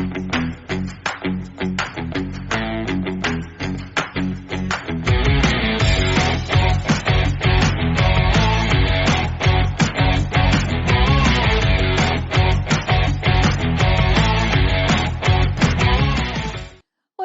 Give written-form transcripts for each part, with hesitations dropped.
Oi,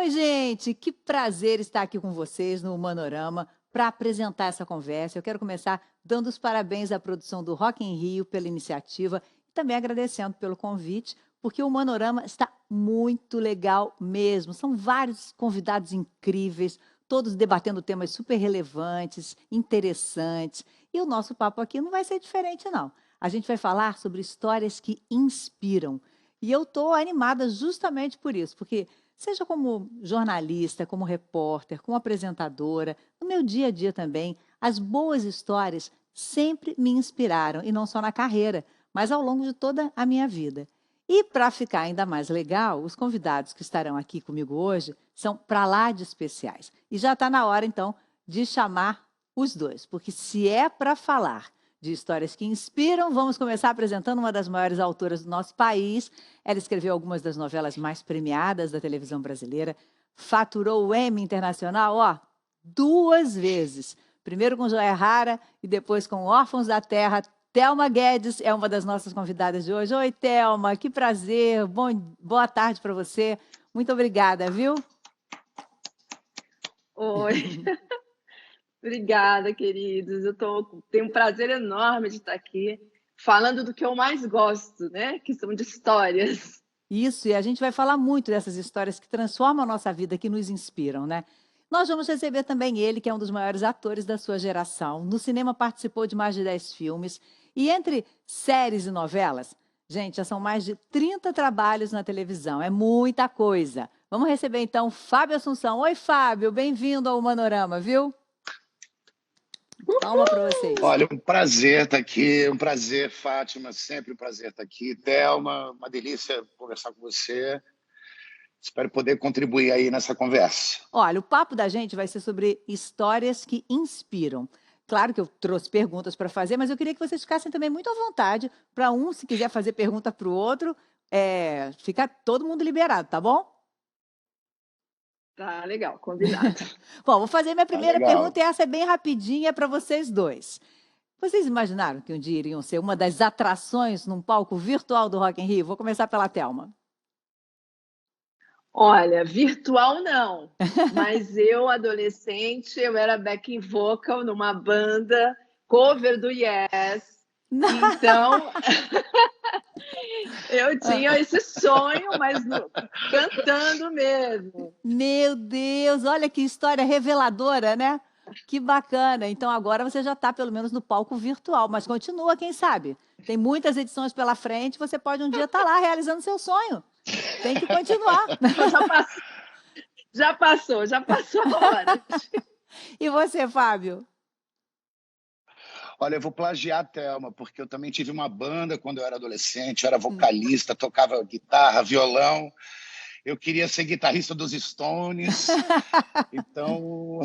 gente, que prazer estar aqui com vocês no Humanorama para apresentar essa conversa. Eu quero começar dando os parabéns à produção do Rock in Rio pela iniciativa e também agradecendo pelo convite, porque o Humanorama está muito legal mesmo. São vários convidados incríveis, todos debatendo temas super relevantes, interessantes. E o nosso papo aqui não vai ser diferente, não. A gente vai falar sobre histórias que inspiram. E eu estou animada justamente por isso, porque seja como jornalista, como repórter, como apresentadora, no meu dia a dia também, as boas histórias sempre me inspiraram, e não só na carreira, mas ao longo de toda a minha vida. E para ficar ainda mais legal, os convidados que estarão aqui comigo hoje são para lá de especiais. E já está na hora, então, de chamar os dois, porque se é para falar de histórias que inspiram, vamos começar apresentando uma das maiores autoras do nosso país. Ela escreveu algumas das novelas mais premiadas da televisão brasileira, faturou o Emmy Internacional, ó, 2 vezes. Primeiro com Joia Rara e depois com Órfãos da Terra. Thelma Guedes é uma das nossas convidadas de hoje. Oi, Thelma, que prazer. Boa tarde para você. Muito obrigada, viu? Oi, obrigada, queridos. Tenho um prazer enorme de estar aqui falando do que eu mais gosto, né? Que são de histórias. Isso, e a gente vai falar muito dessas histórias que transformam a nossa vida, que nos inspiram, né? Nós vamos receber também ele, que é um dos maiores atores da sua geração. No cinema participou de mais de 10 filmes. E entre séries e novelas, gente, já são mais de 30 trabalhos na televisão. É muita coisa. Vamos receber então Fábio Assunção. Oi, Fábio, bem-vindo ao Manorama, viu? Palma para vocês. Olha, um prazer estar aqui, um prazer, Fátima, sempre um prazer estar aqui. Thelma, uma delícia conversar com você. Espero poder contribuir aí nessa conversa. Olha, o papo da gente vai ser sobre histórias que inspiram. Claro que eu trouxe perguntas para fazer, mas eu queria que vocês ficassem também muito à vontade para um, se quiser fazer pergunta para o outro, fica todo mundo liberado, tá bom? Tá, legal, combinado. Bom, vou fazer minha primeira legal. pergunta e essa é bem rapidinha para vocês dois. Vocês imaginaram que um dia iriam ser uma das atrações num palco virtual do Rock in Rio? Vou começar pela Thelma. Olha, virtual não, mas eu, adolescente, eu era backing vocal numa banda cover do Yes. Então, eu tinha esse sonho, mas cantando mesmo. Meu Deus, olha que história reveladora, né? Que bacana. Então agora você já está pelo menos no palco virtual, mas continua, quem sabe? Tem muitas edições pela frente, você pode um dia estar lá realizando seu sonho. Tem que continuar. Já passou a hora. E você, Fábio? Olha, eu vou plagiar a Thelma, porque eu também tive uma banda quando eu era adolescente, eu era vocalista, tocava guitarra, violão. Eu queria ser guitarrista dos Stones, então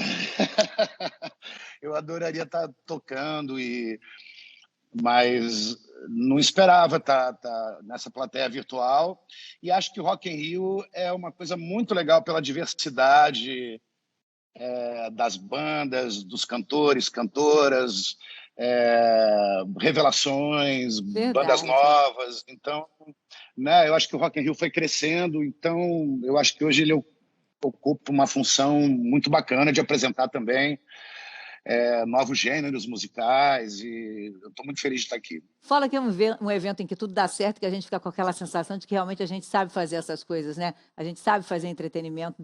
eu adoraria estar tocando, mas não esperava estar nessa plateia virtual. E acho que o Rock in Rio é uma coisa muito legal pela diversidade das bandas, dos cantores, cantoras, revelações, Verdade. Bandas novas. Então, né, eu acho que o Rock in Rio foi crescendo, então eu acho que hoje ele ocupa uma função muito bacana de apresentar também novos gêneros musicais, e eu estou muito feliz de estar aqui. Fala que é um evento em que tudo dá certo, que a gente fica com aquela sensação de que realmente a gente sabe fazer essas coisas, né? A gente sabe fazer entretenimento,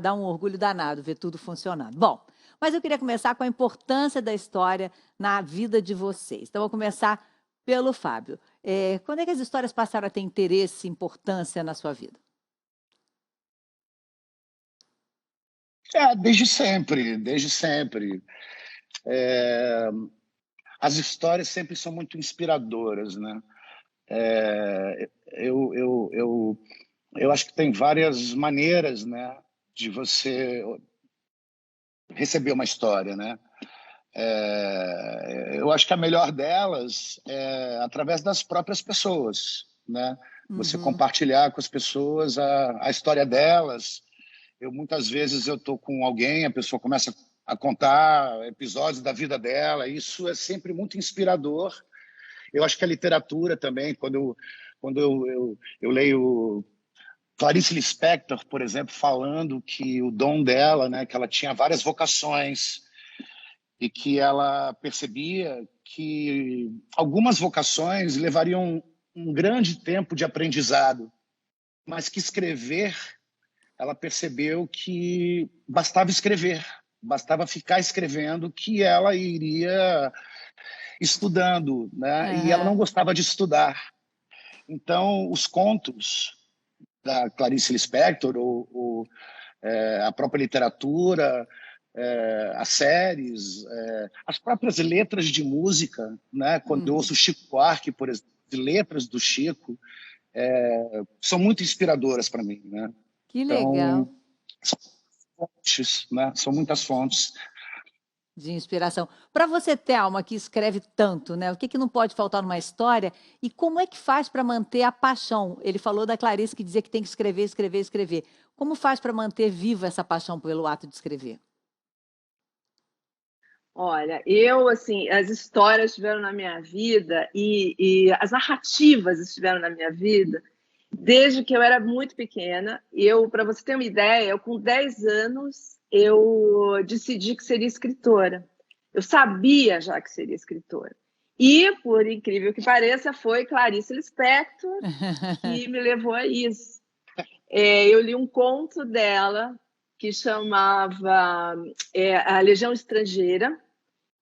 dá um orgulho danado ver tudo funcionando. Bom, mas eu queria começar com a importância da história na vida de vocês. Então, vou começar pelo Fábio. Quando é que as histórias passaram a ter interesse e importância na sua vida? Desde sempre, desde sempre. As histórias sempre são muito inspiradoras, né? Eu acho que tem várias maneiras, né, de você receber uma história, né? Eu acho que a melhor delas é através das próprias pessoas, né? você compartilhar com as pessoas a história delas. Muitas vezes eu estou com alguém, a pessoa começa a contar episódios da vida dela, isso é sempre muito inspirador. Eu acho que a literatura também, quando eu leio Clarice Lispector, por exemplo, falando que o dom dela, né, que ela tinha várias vocações e que ela percebia que algumas vocações levariam um grande tempo de aprendizado, mas que escrever, ela percebeu que bastava escrever, bastava ficar escrevendo, que ela iria estudando, né? E ela não gostava de estudar. Então, os contos da Clarice Lispector, a própria literatura, as séries, as próprias letras de música, né? Quando eu ouço Chico Buarque, por exemplo, letras do Chico, são muito inspiradoras para mim, né? Que legal. Então, são fontes, né? São muitas fontes. De inspiração. Para você, Thelma, que escreve tanto, né? O que não pode faltar numa história? E como é que faz para manter a paixão? Ele falou da Clarice que dizia que tem que escrever, escrever, escrever. Como faz para manter viva essa paixão pelo ato de escrever? Olha, assim, as histórias estiveram na minha vida e as narrativas estiveram na minha vida desde que eu era muito pequena. Para você ter uma ideia, com 10 anos, eu decidi que seria escritora. Eu sabia já que seria escritora. E, por incrível que pareça, foi Clarice Lispector que me levou a isso. Eu li um conto dela que chamava A Legião Estrangeira,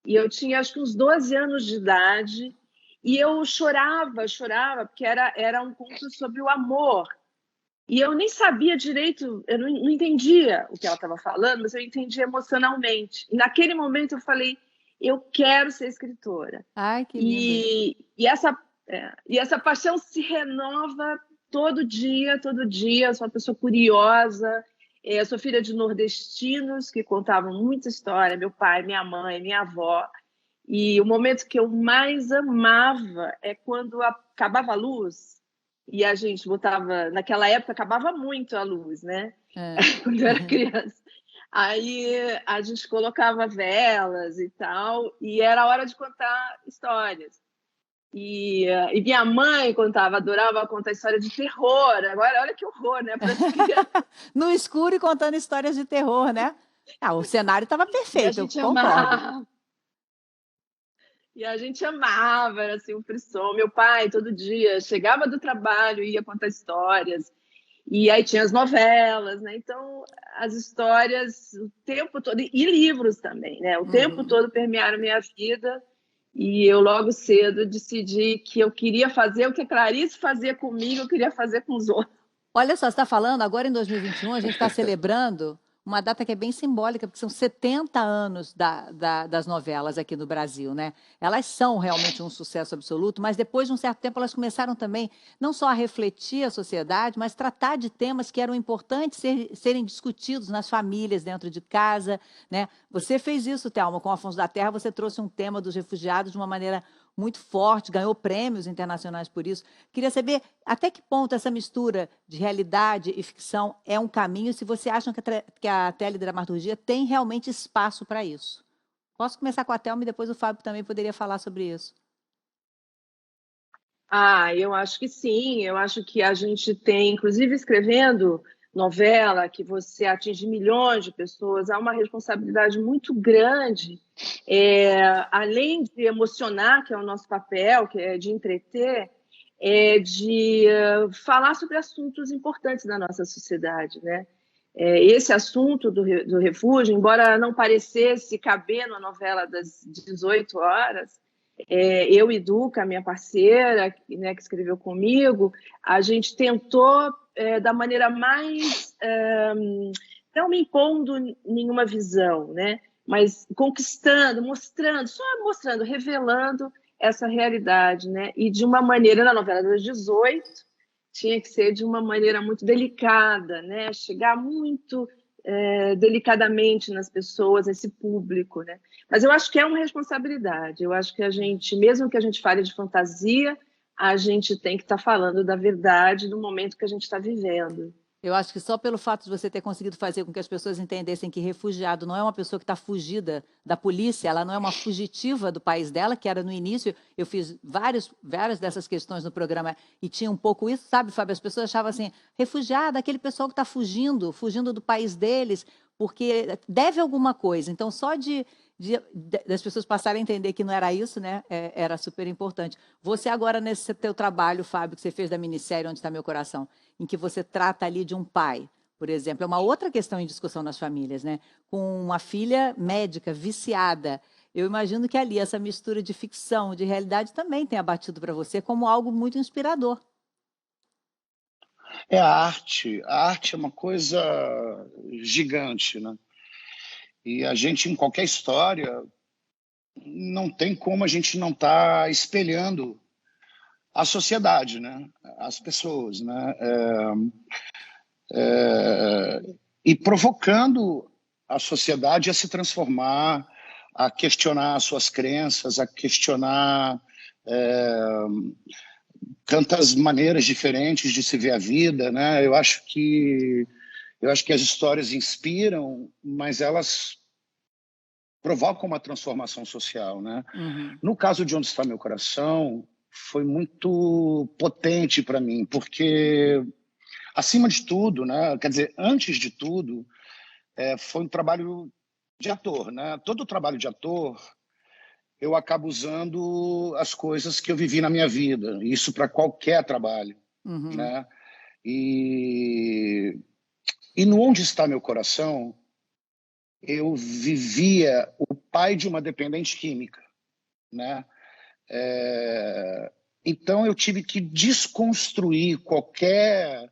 e eu tinha acho que uns 12 anos de idade, e eu chorava, porque era um conto sobre o amor. E eu nem sabia direito, eu não entendia o que ela estava falando, mas eu entendia emocionalmente. E naquele momento eu falei, eu quero ser escritora. Ai, que lindo. E essa paixão se renova todo dia. Eu sou uma pessoa curiosa, eu sou filha de nordestinos que contavam muita história, meu pai, minha mãe, minha avó. E o momento que eu mais amava é quando acabava a luz e a gente botava... Naquela época, acabava muito a luz, né? Quando eu era criança. Aí a gente colocava velas e tal, e era a hora de contar histórias. E minha mãe adorava contar história de terror. Agora, olha que horror, né? No escuro e contando histórias de terror, né? O cenário estava perfeito, eu concordo. Amava. E a gente amava, era assim, um frisson. Meu pai, todo dia, chegava do trabalho, ia contar histórias. E aí tinha as novelas, né? Então, as histórias o tempo todo... E livros também, né? O tempo todo permearam minha vida. E eu, logo cedo, decidi que eu queria fazer o que a Clarice fazia comigo, eu queria fazer com os outros. Olha só, você está falando, agora em 2021, a gente está celebrando uma data que é bem simbólica, porque são 70 anos das novelas aqui no Brasil, né? Elas são realmente um sucesso absoluto, mas depois de um certo tempo elas começaram também não só a refletir a sociedade, mas tratar de temas que eram importantes serem discutidos nas famílias, dentro de casa, né? Você fez isso, Thelma, com Afonso da Terra, você trouxe um tema dos refugiados de uma maneira muito forte, ganhou prêmios internacionais por isso. Queria saber até que ponto essa mistura de realidade e ficção é um caminho, se você acha que a teledramaturgia tem realmente espaço para isso. Posso começar com a Thelma e depois o Fábio também poderia falar sobre isso. Eu acho que sim. Eu acho que a gente tem, inclusive escrevendo novela, que você atinge milhões de pessoas, há uma responsabilidade muito grande, além de emocionar, que é o nosso papel, que é de entreter, de falar sobre assuntos importantes da nossa sociedade, né? Esse assunto do refúgio, embora não parecesse caber numa novela das 18 horas, eu e Duca, minha parceira, né, que escreveu comigo, a gente tentou da maneira mais... não me impondo nenhuma visão, né? Mas conquistando, mostrando, revelando essa realidade, né? E de uma maneira, na novela das 18, tinha que ser de uma maneira muito delicada, né? Chegar muito delicadamente nas pessoas, nesse público, né? Mas eu acho que é uma responsabilidade. Eu acho que a gente, mesmo que a gente fale de fantasia, a gente tem que estar falando da verdade do momento que a gente está vivendo. Eu acho que só pelo fato de você ter conseguido fazer com que as pessoas entendessem que refugiado não é uma pessoa que está fugida da polícia, ela não é uma fugitiva do país dela, que era no início, eu fiz várias dessas questões no programa e tinha um pouco isso, sabe, Fábio? As pessoas achavam assim, refugiado, aquele pessoal que está fugindo do país deles, porque deve alguma coisa. Então, só das pessoas passarem a entender que não era isso, né, era super importante. Você agora, nesse teu trabalho, Fábio, que você fez da minissérie Onde Está Meu Coração, em que você trata ali de um pai, por exemplo, é uma outra questão em discussão nas famílias, né? Com uma filha médica, viciada. Eu imagino que ali essa mistura de ficção, de realidade também tenha batido para você como algo muito inspirador. É a arte. A arte é uma coisa gigante, né? E a gente, em qualquer história, não tem como a gente não estar espelhando a sociedade, né? As pessoas, né? E provocando a sociedade a se transformar, a questionar suas crenças, a questionar tantas maneiras diferentes de se ver a vida, né? Eu acho que as histórias inspiram, mas elas provocam uma transformação social, né? Uhum. No caso de Onde Está Meu Coração, foi muito potente para mim, porque acima de tudo, né? Quer dizer, antes de tudo, foi um trabalho de ator, né? Todo trabalho de ator eu acabo usando as coisas que eu vivi na minha vida, isso para qualquer trabalho, Uhum. né? E, e no Onde Está Meu Coração, eu vivia o pai de uma dependente química, né? Então eu tive que desconstruir qualquer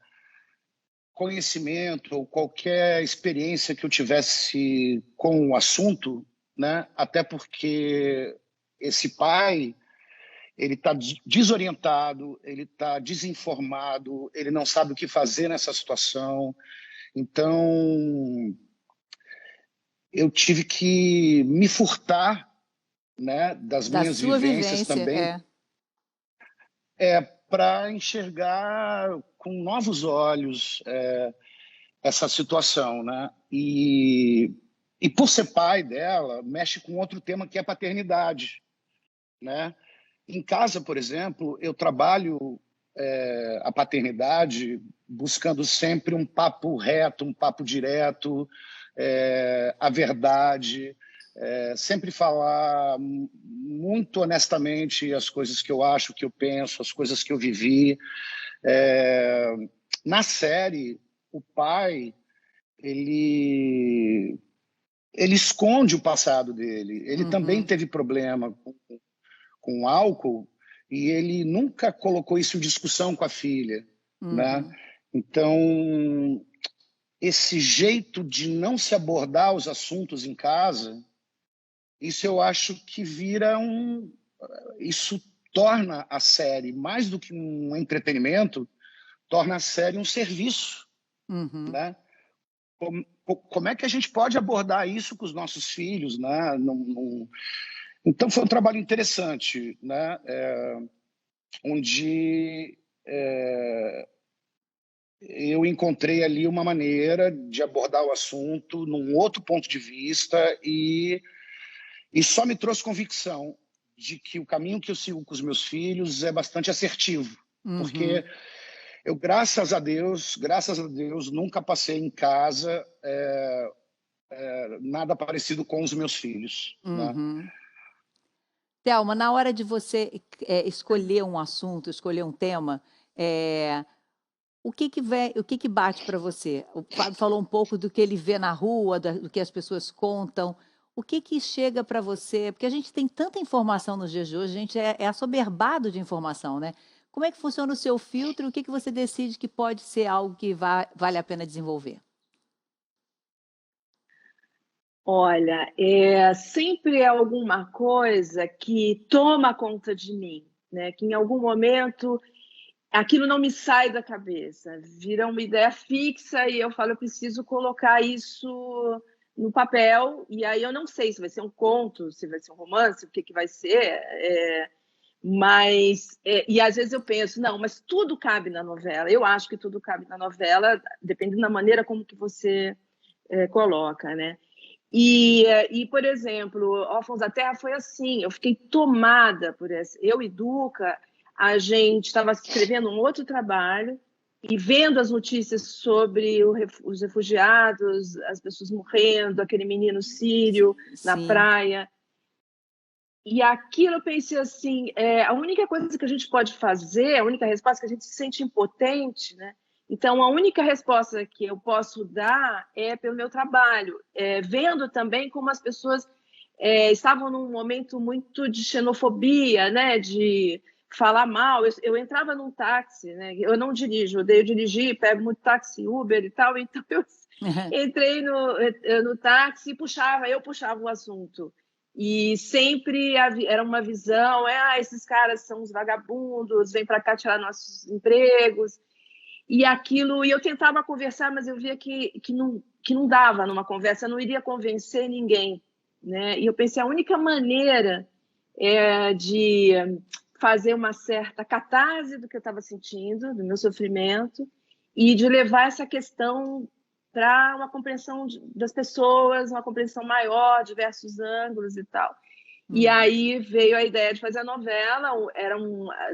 conhecimento ou qualquer experiência que eu tivesse com o assunto, né? Até porque esse pai ele está desorientado, ele está desinformado, ele não sabe o que fazer nessa situação. Então, eu tive que me furtar, né, das Da minhas sua vivências vivência, também, é. para enxergar com novos olhos essa situação, né? E por ser pai dela, mexe com outro tema que é a paternidade, né? Em casa, por exemplo, eu trabalho a paternidade buscando sempre um papo reto, um papo direto, a verdade, sempre falar muito honestamente as coisas que eu acho, que eu penso, as coisas que eu vivi. Na série, o pai ele ele esconde o passado dele. Ele também Uhum. teve problema com álcool e ele nunca colocou isso em discussão com a filha, né? Uhum. Então, esse jeito de não se abordar os assuntos em casa, isso eu acho que vira isso torna a série mais do que um entretenimento, torna a série um serviço, Uhum. né? Como é que a gente pode abordar isso com os nossos filhos, né? Então foi um trabalho interessante, né? Onde eu encontrei ali uma maneira de abordar o assunto num outro ponto de vista e só me trouxe convicção de que o caminho que eu sigo com os meus filhos é bastante assertivo, porque Uhum. eu, graças a Deus, nunca passei em casa nada parecido com os meus filhos, né? Uhum. Thelma, na hora de você escolher um assunto, escolher um tema, o que que bate para você? O Fábio falou um pouco do que ele vê na rua, do que as pessoas contam. O que que chega para você? Porque a gente tem tanta informação nos dias de hoje, a gente é assoberbado de informação, né? Como é que funciona o seu filtro e o que que você decide que pode ser algo que vale a pena desenvolver? Olha, sempre é alguma coisa que toma conta de mim, né? Que em algum momento aquilo não me sai da cabeça, vira uma ideia fixa e eu falo, eu preciso colocar isso no papel, e aí eu não sei se vai ser um conto, se vai ser um romance, o que que vai ser, Mas, e às vezes eu penso, não, mas tudo cabe na novela. Eu acho que tudo cabe na novela, dependendo da maneira como que você coloca, né? E, por exemplo, Órfãos da Terra foi assim, eu fiquei tomada por essa. Eu e Duca, a gente estava escrevendo um outro trabalho e vendo as notícias sobre os refugiados, as pessoas morrendo, aquele menino sírio na Sim. praia. E aquilo eu pensei assim, a única coisa que a gente pode fazer, a única resposta é que a gente se sente impotente, né? Então, a única resposta que eu posso dar é pelo meu trabalho, vendo também como as pessoas estavam num momento muito de xenofobia, né? De falar mal. Eu entrava num táxi, né? Eu não dirijo, eu odeio dirigir, pego muito táxi, Uber e tal, então eu entrei no táxi e eu puxava o assunto. E sempre era uma visão, esses caras são os vagabundos, vêm para cá tirar nossos empregos. E aquilo, e eu tentava conversar, mas eu via que não dava numa conversa, eu não iria convencer ninguém, né? E eu pensei, a única maneira de fazer uma certa catarse do que eu estava sentindo, do meu sofrimento, e de levar essa questão para uma compreensão das pessoas, uma compreensão maior, diversos ângulos e tal. E aí veio a ideia de fazer a novela.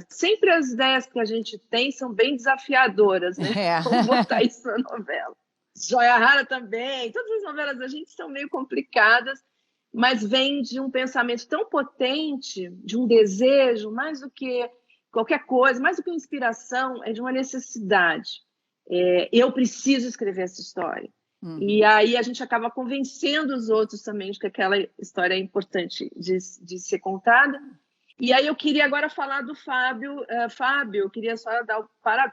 Sempre as ideias que a gente tem são bem desafiadoras, né? É. Vamos botar isso na novela. Joia Rara também. Todas as novelas da gente são meio complicadas, mas vem de um pensamento tão potente, de um desejo, mais do que qualquer coisa, mais do que inspiração, é de uma necessidade. Eu preciso escrever essa história. E aí a gente acaba convencendo os outros também de que aquela história é importante de ser contada. E aí eu queria agora falar do Fábio. Fábio, eu queria só dar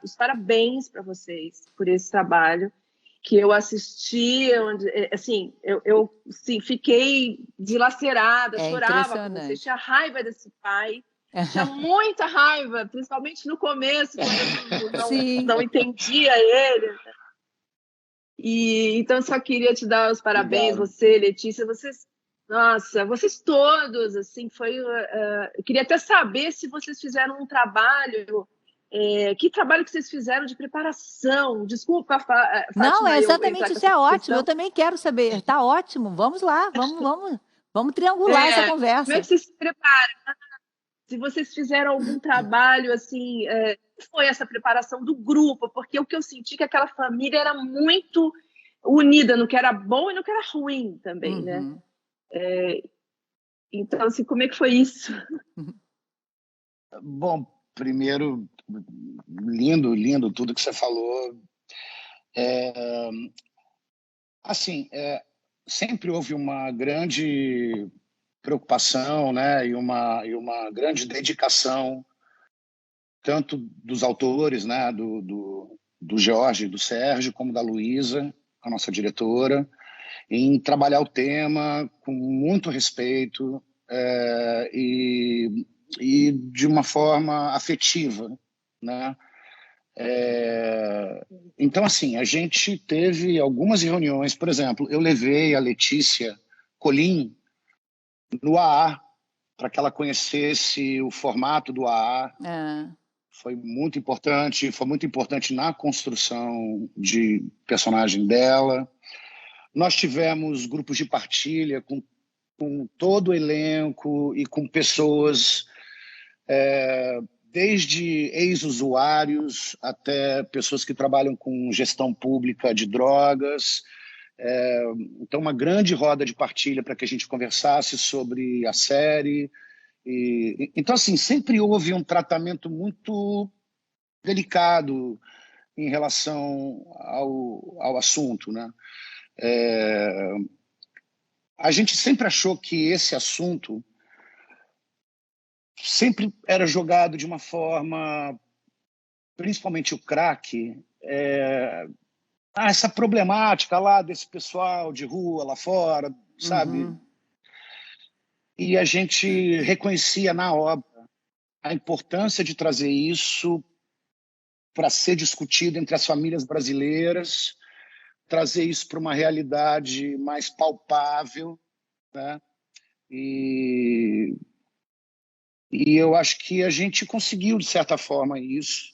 os parabéns para vocês por esse trabalho que eu assisti, onde, assim, eu sim, fiquei dilacerada, É chorava com vocês, impressionante. tinha raiva desse pai, tinha muita raiva, principalmente no começo, quando eu Sim. não entendia ele. E então eu só queria te dar os parabéns, Obrigado. você, Letícia, nossa, vocês todos, assim, eu queria até saber se vocês fizeram um trabalho, que trabalho que vocês fizeram de preparação? Desculpa, Não, é Fátima, eu entrar exatamente com isso, essa é ótimo. Eu questão. também quero saber. Tá ótimo. Vamos lá, vamos triangular essa Como é conversa. que vocês se preparam? Se vocês fizeram algum trabalho, assim, como foi essa preparação do grupo? Porque o que eu senti é que aquela família era muito unida no que era bom e no que era ruim também, né? Uhum. Então, assim, como é que foi isso? Bom, primeiro, lindo, lindo tudo que você falou. Assim, sempre houve uma grande preocupação, né, e uma grande dedicação, tanto dos autores, né, do Jorge e do Sérgio, como da Luísa, a nossa diretora, em trabalhar o tema com muito respeito, e de uma forma afetiva, né? Então, assim, a gente teve algumas reuniões, por exemplo, eu levei a Letícia Colim no AA para que ela conhecesse o formato do AA. Ah, Foi muito importante na construção de personagem dela. Nós tivemos grupos de partilha com todo o elenco e com pessoas, desde ex-usuários até pessoas que trabalham com gestão pública de drogas. Então, uma grande roda de partilha para que a gente conversasse sobre a série. Então, assim, sempre houve um tratamento muito delicado em relação ao assunto, né? A gente sempre achou que esse assunto sempre era jogado de uma forma, principalmente o crack, essa problemática lá desse pessoal de rua lá fora, sabe? uhum. E a gente reconhecia na obra a importância de trazer isso para ser discutido entre as famílias brasileiras, trazer isso para uma realidade mais palpável, né? E E eu acho que a gente conseguiu, de certa forma, isso,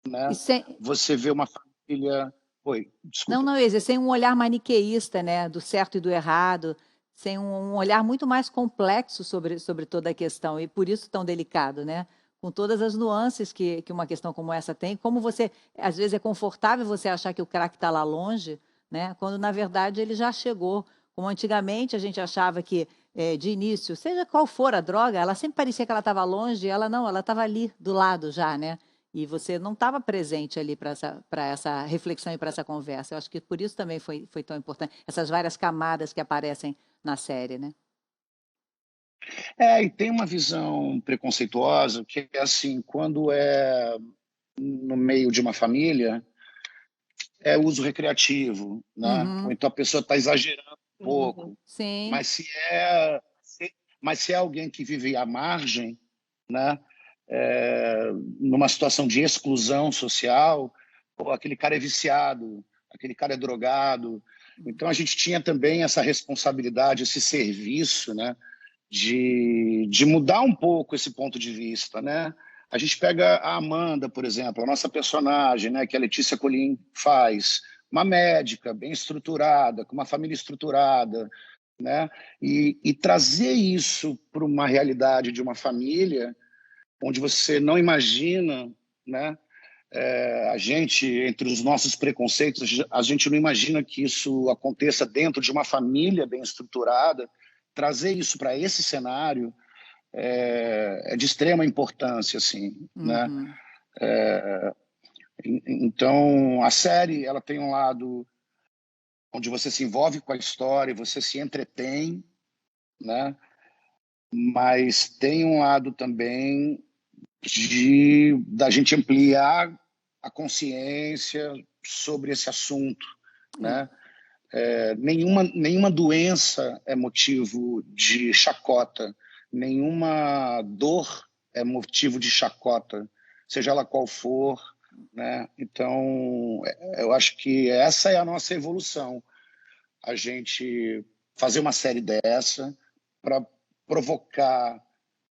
E né? sem, Você vê uma família... Oi, não, desculpa. não, Isa, sem um olhar maniqueísta, né, do certo e do errado, sem um olhar muito mais complexo sobre toda a questão, e por isso tão delicado, né? Com todas as nuances que uma questão como essa tem, como você, às vezes é confortável você achar que o crack está lá longe, né? Quando na verdade ele já chegou. Como antigamente a gente achava que, de início, seja qual for a droga, ela sempre parecia que ela estava longe, e ela não, ela estava ali do lado já, né? E você não estava presente ali para essa reflexão e para essa conversa. Eu acho que por isso também foi tão importante, essas várias camadas que aparecem na série, né? E tem uma visão preconceituosa que é assim, quando é no meio de uma família, é uso recreativo, né? Ou Uhum, então a pessoa está exagerando um Uhum. pouco. sim, Mas se é alguém que vive à margem, né? É, numa situação de exclusão social, pô, aquele cara é viciado, aquele cara é drogado. Então a gente tinha também essa responsabilidade, esse serviço, né? De mudar um pouco esse ponto de vista, né? A gente pega a Amanda, por exemplo, a nossa personagem, né, que a Letícia Colin faz, uma médica bem estruturada, com uma família estruturada, né? E trazer isso para uma realidade de uma família onde você não imagina, né? A gente, entre os nossos preconceitos, a gente não imagina que isso aconteça dentro de uma família bem estruturada. Trazer isso para esse cenário é de extrema importância, assim, né? uhum, Então, a série ela tem um lado onde você se envolve com a história, você se entretém, né? Mas tem um lado também da gente ampliar a consciência sobre esse assunto, é, né? Nenhuma doença é motivo de chacota, nenhuma dor é motivo de chacota, seja ela qual for, né? Então, eu acho que essa é a nossa evolução, a gente fazer uma série dessa para provocar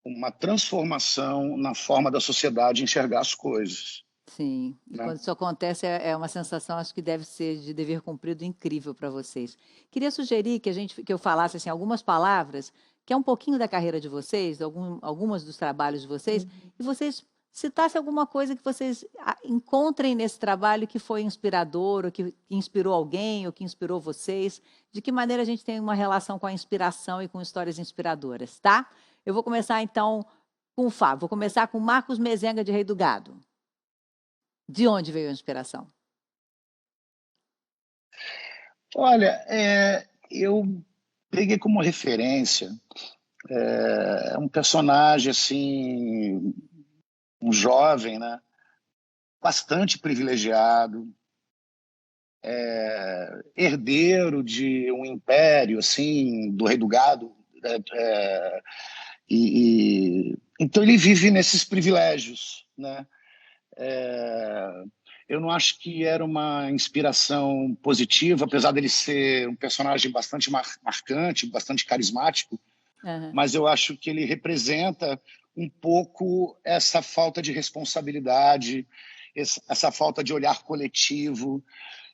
uma transformação na forma da sociedade enxergar as coisas, sim. E né? quando isso acontece, é uma sensação, acho que deve ser de dever cumprido incrível para vocês. Queria sugerir que eu falasse assim, algumas palavras, que é um pouquinho da carreira de vocês, algumas dos trabalhos de vocês, Uhum. e vocês citassem alguma coisa que vocês encontrem nesse trabalho que foi inspirador, ou que inspirou alguém, ou que inspirou vocês. De que maneira a gente tem uma relação com a inspiração e com histórias inspiradoras, tá? Eu vou começar então com o Fábio. Vou começar com Marcos Mezenga de Rei do Gado. De onde veio a inspiração? Olha, eu peguei como referência um personagem assim, um jovem, né, bastante privilegiado, herdeiro de um império assim do Rei do Gado, então ele vive nesses privilégios, né? Eu não acho que era uma inspiração positiva, apesar dele ser um personagem bastante marcante, bastante carismático, Aham. mas eu acho que ele representa um pouco essa falta de responsabilidade, essa falta de olhar coletivo.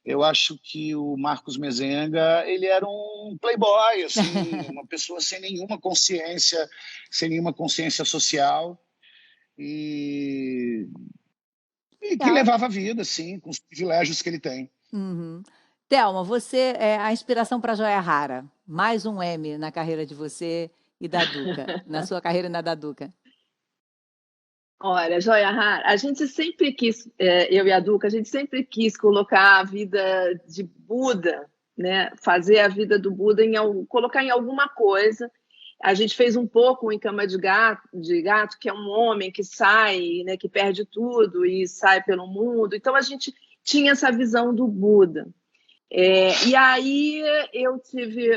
Eu acho que o Marcos Mezenga ele era um playboy, assim, uma pessoa sem nenhuma consciência social e, e que Tá. levava a vida, assim, com os privilégios que ele tem. Uhum. Thelma, você é a inspiração para a Joia Rara. Mais um M na carreira de você e da Duca, na sua carreira e na da Duca. Olha, Joia Rara, a gente sempre quis, eu e a Duca, a gente sempre quis colocar a vida de Buda, né? Fazer a vida do Buda colocar em alguma coisa. A gente fez um pouco em Cama de Gato, que é um homem que sai, né, que perde tudo e sai pelo mundo. Então a gente tinha essa visão do Buda. E aí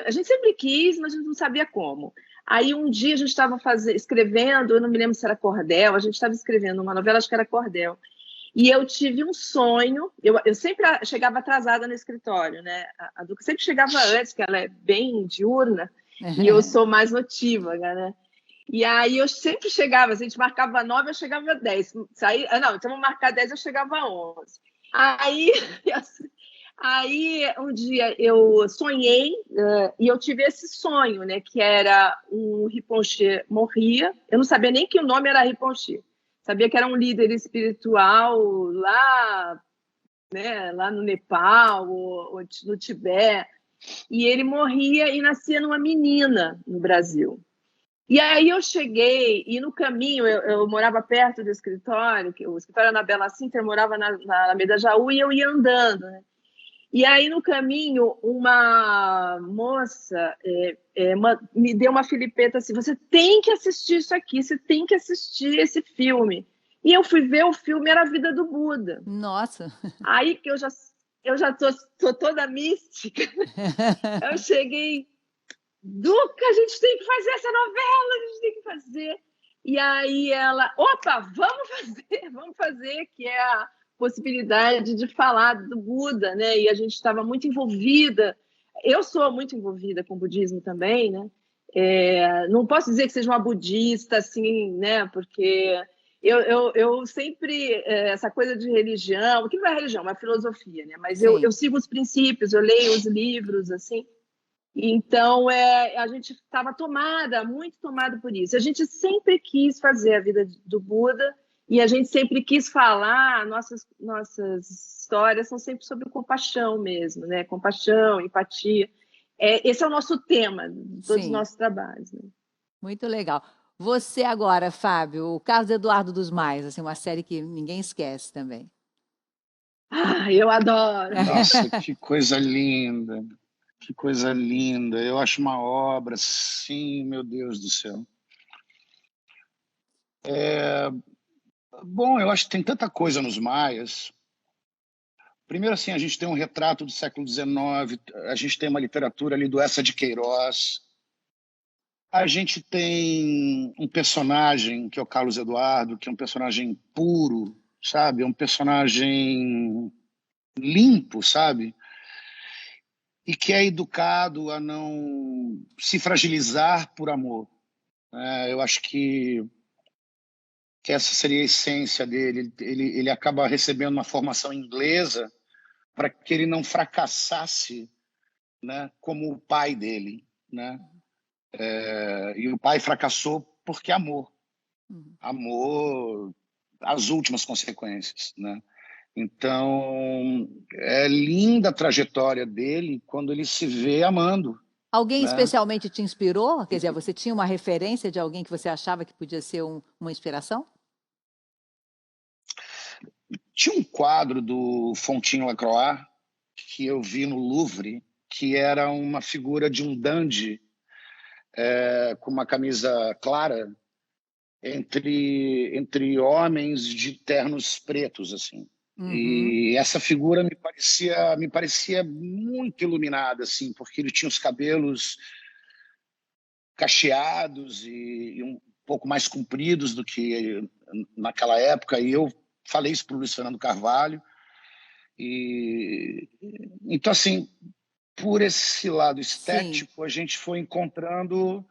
a gente sempre quis, mas a gente não sabia como. Aí um dia a gente estava escrevendo, eu não me lembro se era Cordel, a gente estava escrevendo uma novela, acho que era Cordel. E eu tive um sonho, eu sempre chegava atrasada no escritório, né? A Duca sempre chegava antes, que ela é bem diurna, e eu sou mais notívaga, né? E aí eu sempre chegava, a gente marcava 9, eu chegava 10. Não, então vamos marcar 10, eu chegava 11. Aí, aí um dia eu sonhei, e eu tive esse sonho, né? Que era um Rinpoche morria. Eu não sabia nem que o nome era Rinpoche. Sabia que era um líder espiritual lá, né, lá no Nepal ou no Tibete. E ele morria e nascia numa menina no Brasil. E aí eu cheguei, e no caminho, eu morava perto do escritório, que o escritório era na Bela Sintra, eu morava na Alameda Jaú, e eu ia andando, né? E aí, no caminho, uma moça me deu uma filipeta assim, você tem que assistir isso aqui, você tem que assistir esse filme. E eu fui ver o filme, era a vida do Buda. Nossa! Aí que eu já tô toda mística, eu cheguei... Duca, a gente tem que fazer essa novela, a gente tem que fazer. E aí ela, opa, vamos fazer, que é a possibilidade de falar do Buda, né? E a gente estava muito envolvida. Eu sou muito envolvida com o budismo também, né? Não posso dizer que seja uma budista, assim, né? Porque eu sempre, essa coisa de religião, o que não é religião, é uma filosofia, né? Mas eu sigo os princípios, eu leio os livros, assim. Então, a gente estava muito tomada por isso. A gente sempre quis fazer a vida do Buda e a gente sempre quis falar, nossas histórias são sempre sobre compaixão mesmo, né? Compaixão, empatia. Esse é o nosso tema de todos os Sim, nossos trabalhos, né? muito legal. Você agora, Fábio, o Carlos Eduardo dos Mais, assim, uma série que ninguém esquece também. Ah, eu adoro! Nossa, que coisa linda. Que coisa linda. Eu acho uma obra, sim, meu Deus do céu. Bom, eu acho que tem tanta coisa nos Maias. Primeiro, assim, a gente tem um retrato do século XIX, a gente tem uma literatura ali do Eça de Queiroz, a gente tem um personagem, que é o Carlos Eduardo, que é um personagem puro, sabe? É um personagem limpo, sabe? E que é educado a não se fragilizar por amor. Eu acho que essa seria a essência dele. Ele acaba recebendo uma formação inglesa para que ele não fracassasse, né, como o pai dele, né? E o pai fracassou porque amor às últimas consequências, né? Então, é linda a trajetória dele quando ele se vê amando, Alguém né? especialmente te inspirou? Quer dizer, você tinha uma referência de alguém que você achava que podia ser uma inspiração? Tinha um quadro do Fontine Lacroix que eu vi no Louvre, que era uma figura de um dandy com uma camisa clara entre homens de ternos pretos, assim. Uhum. E essa figura me parecia muito iluminada, assim, porque ele tinha os cabelos cacheados e um pouco mais compridos do que naquela época. E eu falei isso para o Luiz Fernando Carvalho. Então, assim, por esse lado Sim. estético, a gente foi encontrando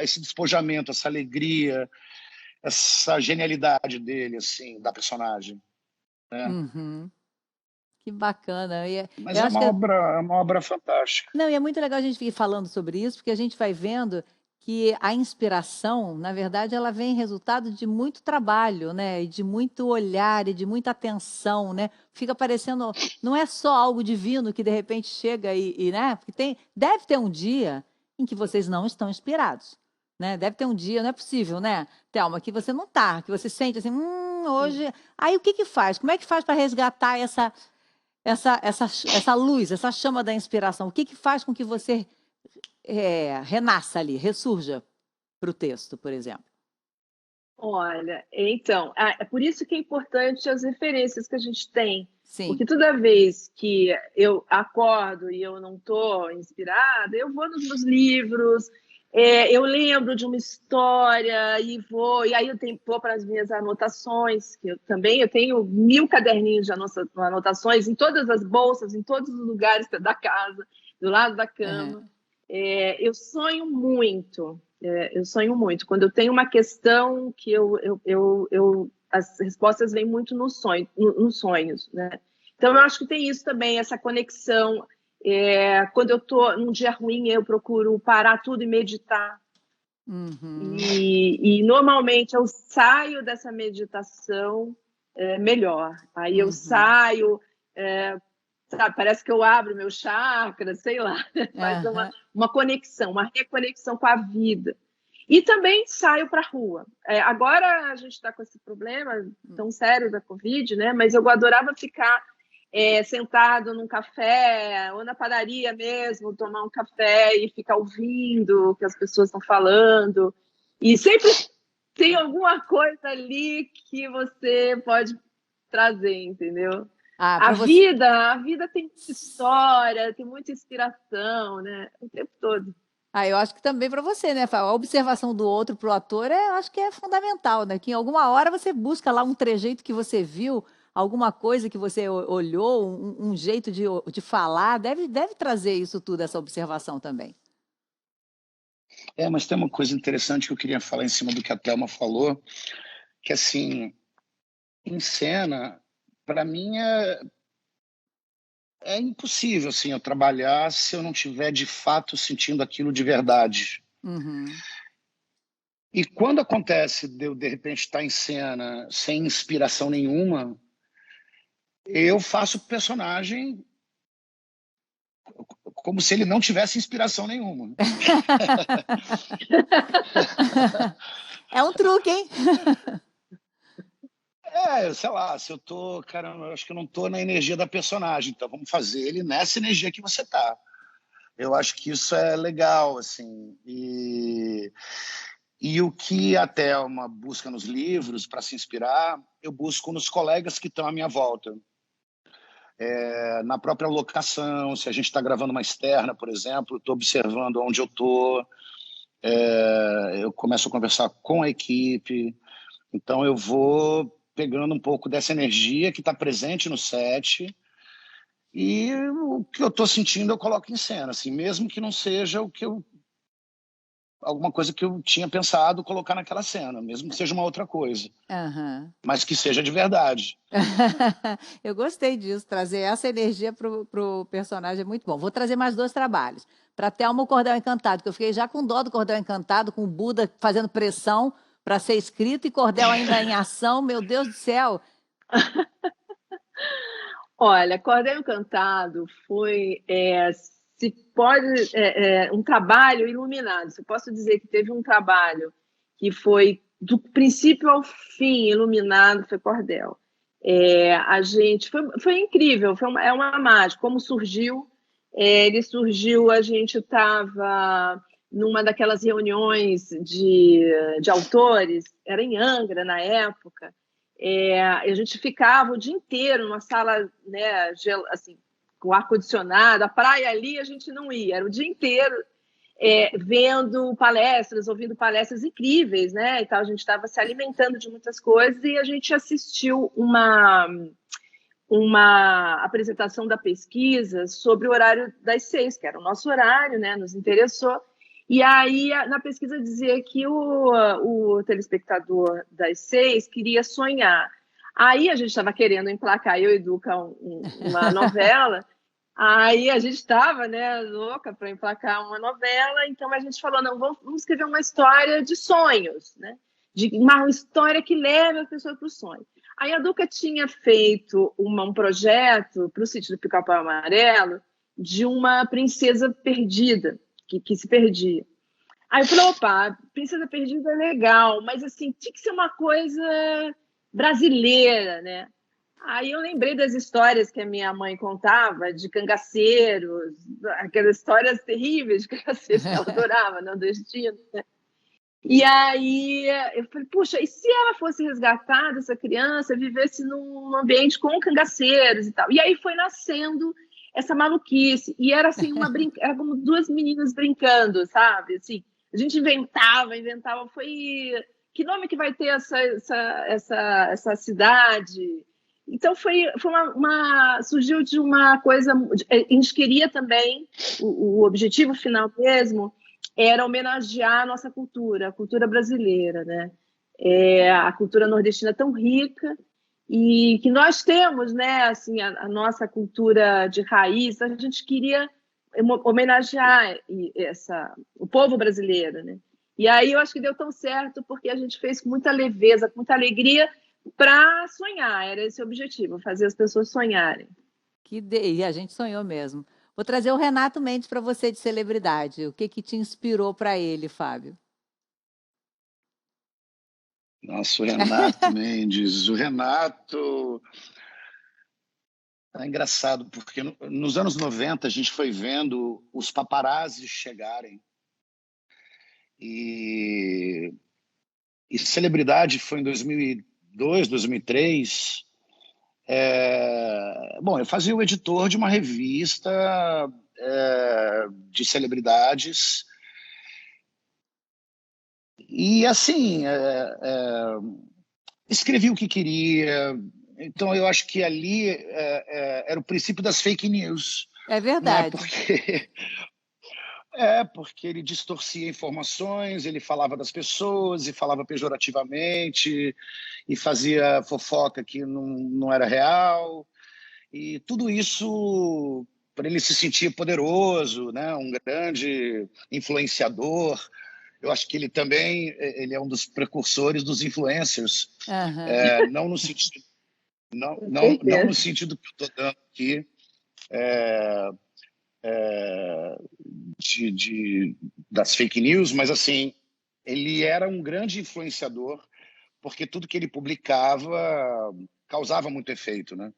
esse despojamento, essa alegria, essa genialidade dele, assim, da personagem, né? Uhum. Que bacana. Eu Mas acho que é uma obra fantástica. não, e é muito legal a gente vir falando sobre isso, porque a gente vai vendo que a inspiração, na verdade, ela vem resultado de muito trabalho, né? E de muito olhar e de muita atenção, né? Fica parecendo, não é só algo divino que de repente chega né? Porque deve ter um dia em que vocês não estão inspirados, né? Deve ter um dia, não é possível, né, Thelma, que você não tá, que você sente assim, hoje. Aí o que que faz? Como é que faz para resgatar essa luz, essa chama da inspiração? O que que faz com que você renasça ali, ressurja para o texto, por exemplo? Olha, então, é por isso que é importante as referências que a gente tem, Sim. porque toda vez que eu acordo e eu não estou inspirada, eu vou nos meus livros, eu lembro de uma história e aí vou para as minhas anotações, que eu tenho 1000 caderninhos de anotações em todas as bolsas, em todos os lugares da casa, do lado da cama. Uhum. Eu sonho muito. Eu sonho muito. Quando eu tenho uma questão que as respostas vêm muito nos sonhos, né? Então, eu acho que tem isso também, essa conexão. Quando eu estou num dia ruim, eu procuro parar tudo e meditar. Uhum. E normalmente eu saio dessa meditação melhor. Aí eu saio, sabe, parece que eu abro meu chakra, sei lá, faz uma conexão, uma reconexão com a vida. E também saio para a rua. Agora a gente está com esse problema tão sério da Covid, né? Mas eu adorava ficar sentado num café, ou na padaria mesmo, tomar um café e ficar ouvindo o que as pessoas estão falando. E sempre tem alguma coisa ali que você pode trazer, entendeu? Para você... A vida tem muita história, tem muita inspiração, né? O tempo todo. eu acho que também para você, né? A observação do outro para o ator, acho que é fundamental, né? Que em alguma hora você busca lá um trejeito que você viu, alguma coisa que você olhou, um jeito de falar, deve trazer isso tudo, essa observação também. Mas tem uma coisa interessante que eu queria falar em cima do que a Thelma falou, que assim, em cena, para mim é impossível assim, eu trabalhar se eu não estiver de fato sentindo aquilo de verdade. Uhum. E quando acontece de eu, de repente, estar em cena sem inspiração nenhuma, eu faço o personagem como se ele não tivesse inspiração nenhuma. É um truque, hein? Sei lá, se eu tô, caramba, eu acho que eu não tô na energia da personagem, então vamos fazer ele nessa energia que você tá. Eu acho que isso é legal, assim, e o que a Thelma busca nos livros para se inspirar, eu busco nos colegas que estão à minha volta. Na própria locação, se a gente está gravando uma externa, por exemplo, estou observando onde eu estou, eu começo a conversar com a equipe, então eu vou pegando um pouco dessa energia que está presente no set e o que eu estou sentindo eu coloco em cena, assim, mesmo que não seja alguma coisa que eu tinha pensado colocar naquela cena, mesmo que seja uma outra coisa, mas que seja de verdade. Eu gostei disso, trazer essa energia para o personagem é muito bom. Vou trazer mais 2 trabalhos. Para Thelma, o Cordel Encantado, que eu fiquei já com dó do Cordel Encantado, com o Buda fazendo pressão para ser escrito e Cordel ainda em ação. Meu Deus do céu! Olha, Cordel Encantado foi, se pode, um trabalho iluminado. Se eu posso dizer que teve um trabalho que foi do princípio ao fim iluminado, foi Cordel. A gente foi incrível, é uma mágica. Como surgiu? Ele surgiu, a gente estava numa daquelas reuniões de autores, era em Angra na época. A gente ficava o dia inteiro numa sala, né, assim, com ar-condicionado, a praia ali a gente não ia, era o dia inteiro vendo palestras, ouvindo palestras incríveis, né? E tal, a gente estava se alimentando de muitas coisas e a gente assistiu uma apresentação da pesquisa sobre o horário das 6, que era o nosso horário, né? Nos interessou. E aí, na pesquisa dizia que o telespectador das 6 queria sonhar. Aí a gente estava querendo emplacar, eu e Duca, uma novela. Aí a gente estava, né, louca para emplacar uma novela. Então a gente falou, não, vamos escrever uma história de sonhos, né? De uma história que leve a pessoa para o sonho. Aí a Duca tinha feito um projeto para o Sítio do Pica-Pau Amarelo de uma princesa perdida, que se perdia. Aí eu falei, opa, princesa perdida é legal, mas assim, tinha que ser uma coisa brasileira, né? Aí eu lembrei das histórias que a minha mãe contava de cangaceiros, aquelas histórias terríveis de cangaceiros que ela adorava, nordestino, né? E aí eu falei, puxa, e se ela fosse resgatada, essa criança, vivesse num ambiente com cangaceiros e tal? E aí foi nascendo essa maluquice. E era assim, era como 2 meninas brincando, sabe? Assim, a gente inventava, foi... Que nome que vai ter essa cidade? Então, surgiu de uma coisa. A gente queria também, o objetivo final mesmo era homenagear a nossa cultura, a cultura brasileira, né? A cultura nordestina tão rica e que nós temos, né? Assim, a nossa cultura de raiz, a gente queria homenagear o povo brasileiro, né? E aí eu acho que deu tão certo porque a gente fez com muita leveza, com muita alegria, para sonhar, era esse o objetivo, fazer as pessoas sonharem. E a gente sonhou mesmo. Vou trazer o Renato Mendes para você de celebridade. O que te inspirou para ele, Fábio? Nossa, o Renato Mendes. O Renato é engraçado, porque nos anos 90 a gente foi vendo os paparazzis chegarem. E celebridade foi em 2002, 2003. Bom, eu fazia o editor de uma revista de celebridades. E, assim, escrevi o que queria. Então, eu acho que ali era o princípio das fake news. É Né? verdade. Porque ele distorcia informações, ele falava das pessoas e falava pejorativamente e fazia fofoca que não era real. E tudo isso para ele se sentir poderoso, né? Um grande influenciador. Eu acho que ele também é um dos precursores dos influencers. Uhum. Não no sentido, não no sentido que eu estou dando aqui, das fake news, mas assim, ele era um grande influenciador porque tudo que ele publicava causava muito efeito, né?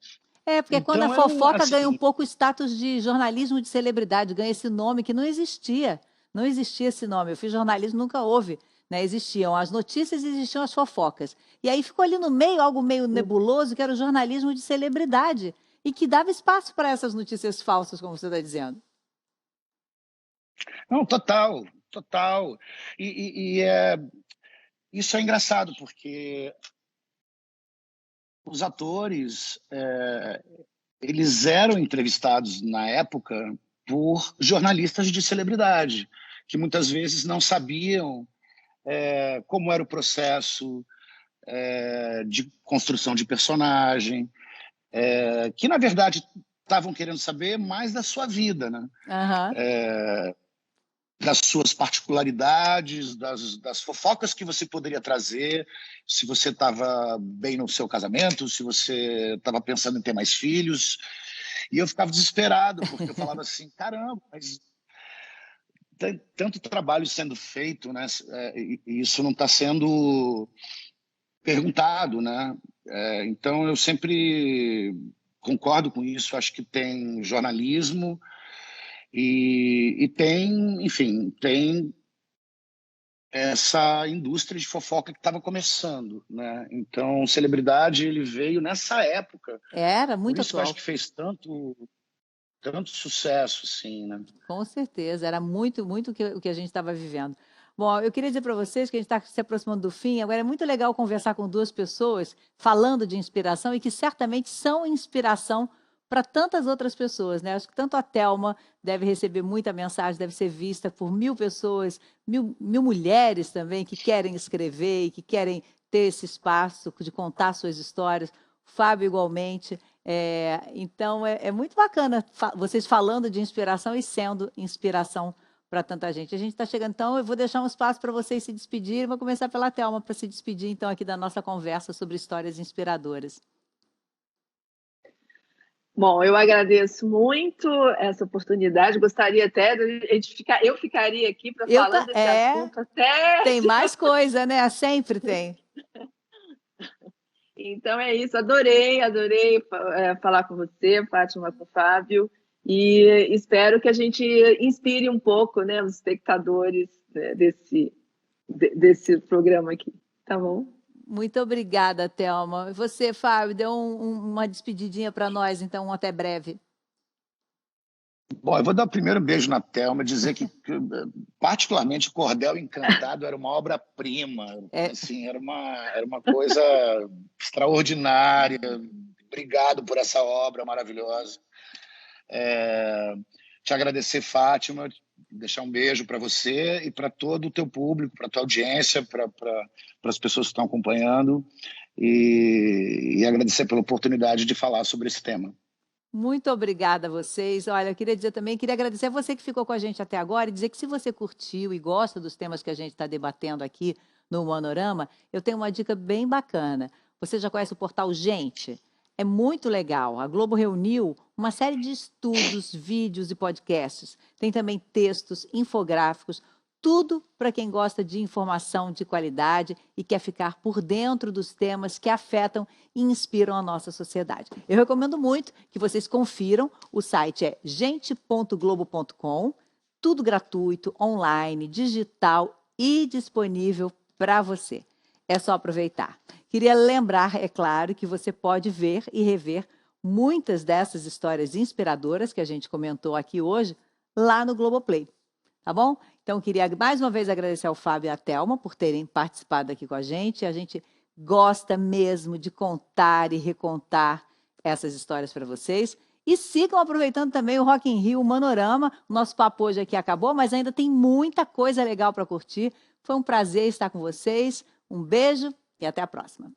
Porque quando a Então, fofoca ganha um pouco o status de jornalismo de celebridade, ganha esse nome que não existia. Não existia esse nome. Eu fiz jornalismo, nunca houve. Né? Existiam as notícias e existiam as fofocas. E aí ficou ali no meio algo meio nebuloso, que era o jornalismo de celebridade. E que dava espaço para essas notícias falsas, como você está dizendo. Não, total, total. Isso é engraçado, porque os atores eles eram entrevistados na época por jornalistas de celebridade, que muitas vezes não sabiam como era o processo de construção de personagem, que na verdade estavam querendo saber mais da sua vida, né? Uhum. Das suas particularidades, das fofocas que você poderia trazer, se você estava bem no seu casamento, se você estava pensando em ter mais filhos. E eu ficava desesperado, porque eu falava assim, caramba, mas tem tanto trabalho sendo feito, né? E isso não está sendo perguntado, né? Então, eu sempre concordo com isso, acho que tem jornalismo e tem, enfim, tem essa indústria de fofoca que estava começando, né? Então, celebridade ele veio nessa época. Era Por muito isso que eu atual. acho que fez tanto sucesso, assim, né? Com certeza, era muito, muito o que a gente estava vivendo. Bom, eu queria dizer para vocês que a gente está se aproximando do fim. Agora é muito legal conversar com duas pessoas falando de inspiração e que certamente são inspiração para tantas outras pessoas, né? Acho que tanto a Thelma deve receber muita mensagem, deve ser vista por 1000 pessoas, mil mulheres também que querem escrever e que querem ter esse espaço de contar suas histórias. O Fábio igualmente. Então, é muito bacana vocês falando de inspiração e sendo inspiração para tanta gente. A gente está chegando, então, eu vou deixar um espaço para vocês se despedirem. Vou começar pela Thelma para se despedir, então, aqui da nossa conversa sobre histórias inspiradoras. Bom, eu agradeço muito essa oportunidade. Gostaria até de a gente ficar. Eu ficaria aqui para falando desse assunto até. Tem mais coisa, né? Sempre tem. Então é isso. Adorei falar com você, Fátima, com o Fábio, e espero que a gente inspire um pouco, né, os espectadores, né, desse programa aqui. Tá bom? Muito obrigada, Thelma. E você, Fábio, dê uma despedidinha para nós, então, até breve. Bom, eu vou dar o primeiro beijo na Thelma, dizer que particularmente, Cordel Encantado era uma obra-prima, assim, era uma coisa extraordinária. Obrigado por essa obra maravilhosa. Te agradecer, Fátima, deixar um beijo para você e para todo o teu público, para a tua audiência, para as pessoas que estão acompanhando, e agradecer pela oportunidade de falar sobre esse tema. Muito obrigada a vocês. Olha, eu queria dizer também, queria agradecer a você que ficou com a gente até agora e dizer que se você curtiu e gosta dos temas que a gente está debatendo aqui no Manorama, eu tenho uma dica bem bacana. Você já conhece o portal Gente? É muito legal. A Globo reuniu uma série de estudos, vídeos e podcasts. Tem também textos, infográficos, tudo para quem gosta de informação de qualidade e quer ficar por dentro dos temas que afetam e inspiram a nossa sociedade. Eu recomendo muito que vocês confiram. O site é gente.globo.com, tudo gratuito, online, digital e disponível para você. É só aproveitar. Queria lembrar, é claro, que você pode ver e rever muitas dessas histórias inspiradoras que a gente comentou aqui hoje lá no Globoplay. Tá bom? Então, queria mais uma vez agradecer ao Fábio e à Thelma por terem participado aqui com a gente. A gente gosta mesmo de contar e recontar essas histórias para vocês. E sigam aproveitando também o Rock in Rio, o Manorama. O nosso papo hoje aqui acabou, mas ainda tem muita coisa legal para curtir. Foi um prazer estar com vocês. Um beijo e até a próxima.